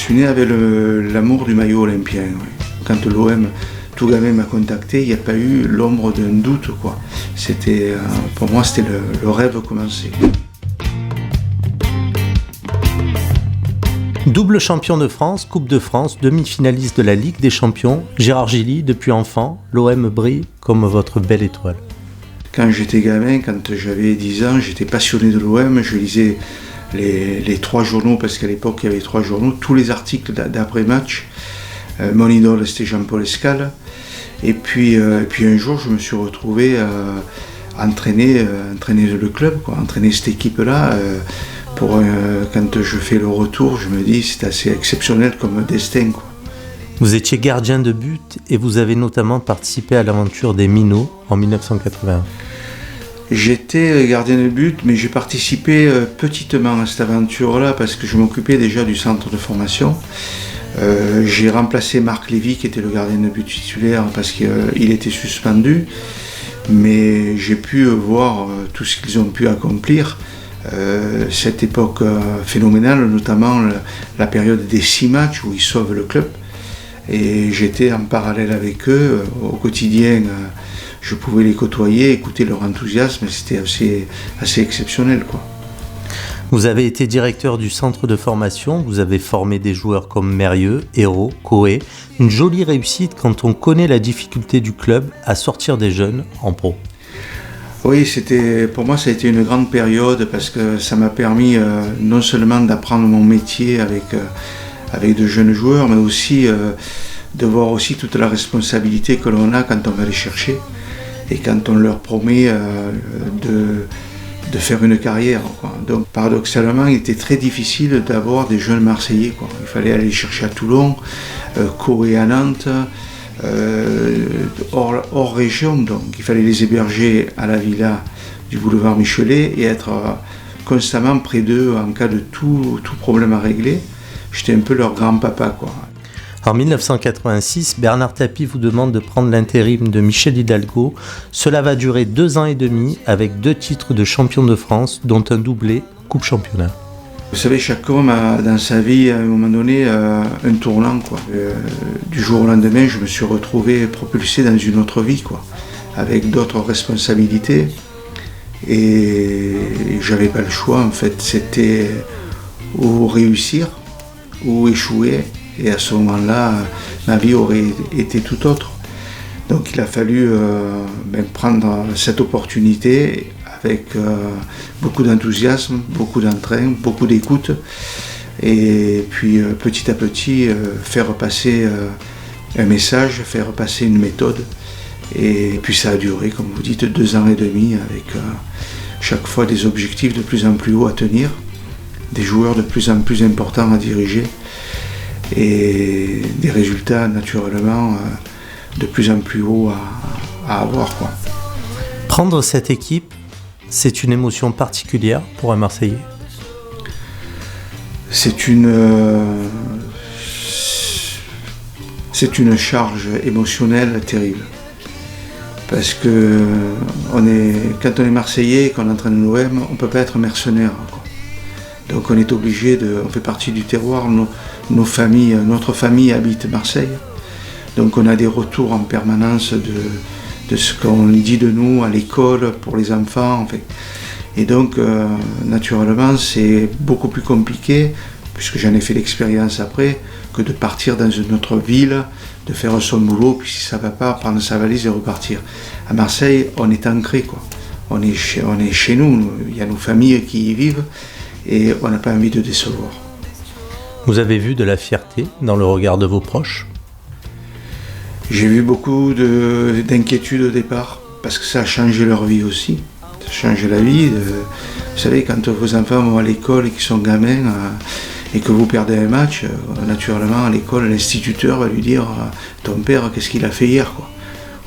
suis né avec l'amour du maillot olympien. Oui. Quand l'OM, tout gamin m'a contacté, il n'y a pas eu l'ombre d'un doute, quoi. C'était, pour moi, c'était le rêve commencé. Double champion de France, Coupe de France, demi-finaliste de la Ligue des Champions, Gérard Gilly, depuis enfant, l'OM brille comme votre belle étoile. Quand j'étais gamin, quand j'avais 10 ans, j'étais passionné de l'OM, je lisais les 3 journaux, parce qu'à l'époque il y avait 3 journaux, tous les articles d'après-match. Mon idole c'était Jean-Paul Escale. Et puis un jour je me suis retrouvé entraîner le club, quoi, entraîner cette équipe-là. Quand je fais le retour, je me dis c'est assez exceptionnel comme destin, quoi. Vous étiez gardien de but et vous avez notamment participé à l'aventure des Minots en 1981. J'étais gardien de but, mais j'ai participé petitement à cette aventure-là parce que je m'occupais déjà du centre de formation. J'ai remplacé Marc Lévy qui était le gardien de but titulaire parce qu'il était suspendu, mais j'ai pu voir tout ce qu'ils ont pu accomplir. Cette époque phénoménale, notamment la période des 6 matchs où ils sauvent le club. Et j'étais en parallèle avec eux au quotidien. Je pouvais les côtoyer, écouter leur enthousiasme, et c'était assez exceptionnel, quoi. Vous avez été directeur du centre de formation, vous avez formé des joueurs comme Mérieux, Hérault, Coé. Une jolie réussite quand on connaît la difficulté du club à sortir des jeunes en pro. Oui, pour moi ça a été une grande période parce que ça m'a permis non seulement d'apprendre mon métier avec de jeunes joueurs, mais aussi de voir aussi toute la responsabilité que l'on a quand on va les chercher et quand on leur promet de faire une carrière, quoi. Donc paradoxalement, il était très difficile d'avoir des jeunes Marseillais, quoi. Il fallait aller les chercher à Toulon, Coé à Nantes, hors région, donc il fallait les héberger à la villa du boulevard Michelet et être constamment près d'eux en cas de tout problème à régler. J'étais un peu leur grand-papa, quoi. En 1986, Bernard Tapie vous demande de prendre l'intérim de Michel Hidalgo. Cela va durer 2 ans et demi avec 2 titres de champion de France, dont un doublé Coupe Championnat. Vous savez, chaque homme a dans sa vie, à un moment donné, un tournant, quoi. Du jour au lendemain, je me suis retrouvé propulsé dans une autre vie, quoi, avec d'autres responsabilités. Et j'avais pas le choix, en fait. C'était ou réussir ou échouer. Et à ce moment-là, ma vie aurait été tout autre. Donc il a fallu prendre cette opportunité avec beaucoup d'enthousiasme, beaucoup d'entrain, beaucoup d'écoute. Et puis petit à petit, faire passer un message, faire passer une méthode. Et puis ça a duré, comme vous dites, 2 ans et demi avec chaque fois des objectifs de plus en plus hauts à tenir, des joueurs de plus en plus importants à diriger. Et des résultats naturellement de plus en plus hauts à avoir, quoi. Prendre cette équipe, c'est une émotion particulière pour un Marseillais. C'est une charge émotionnelle terrible. Parce que quand on est Marseillais et qu'on entraîne l'OM, on ne peut pas être mercenaire, quoi. Donc on est obligé on fait partie du terroir, notre famille habite Marseille. Donc on a des retours en permanence de ce qu'on dit de nous à l'école, pour les enfants. En fait. Et donc naturellement c'est beaucoup plus compliqué, puisque j'en ai fait l'expérience après, que de partir dans une autre ville, de faire son boulot, puis si ça ne va pas, prendre sa valise et repartir. À Marseille, on est ancré, quoi. On est chez nous, il y a nos familles qui y vivent. Et on n'a pas envie de décevoir. Vous avez vu de la fierté dans le regard de vos proches ? J'ai vu beaucoup d'inquiétude au départ, parce que ça a changé leur vie aussi. Ça a changé la vie. Vous savez, quand vos enfants vont à l'école et qu'ils sont gamins, et que vous perdez un match, naturellement, à l'école, l'instituteur va lui dire « Ton père, qu'est-ce qu'il a fait hier, quoi ?»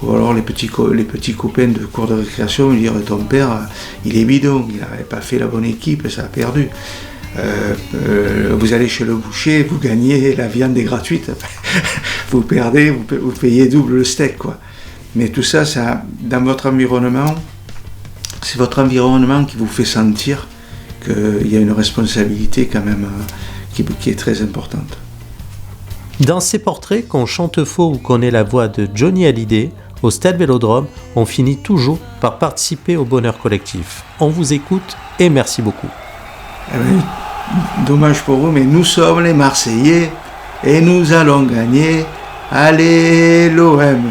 Ou alors les petits copains de cours de récréation lui dire « Ton père, il est bidon, il n'avait pas fait la bonne équipe, ça a perdu. » Vous allez chez le boucher, vous gagnez, la viande est gratuite. Vous perdez, vous payez double le steak, quoi. Mais tout ça, dans votre environnement, c'est votre environnement qui vous fait sentir qu'il y a une responsabilité quand même qui est très importante. Dans ces portraits, qu'on chante faux ou qu'on ait la voix de Johnny Hallyday, au Stade Vélodrome, on finit toujours par participer au bonheur collectif. On vous écoute et merci beaucoup. Eh bien, dommage pour vous, mais nous sommes les Marseillais et nous allons gagner. Allez l'OM,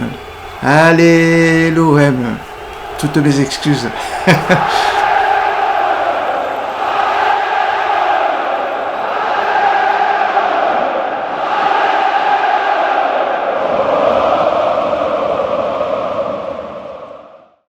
allez l'OM. Toutes mes excuses.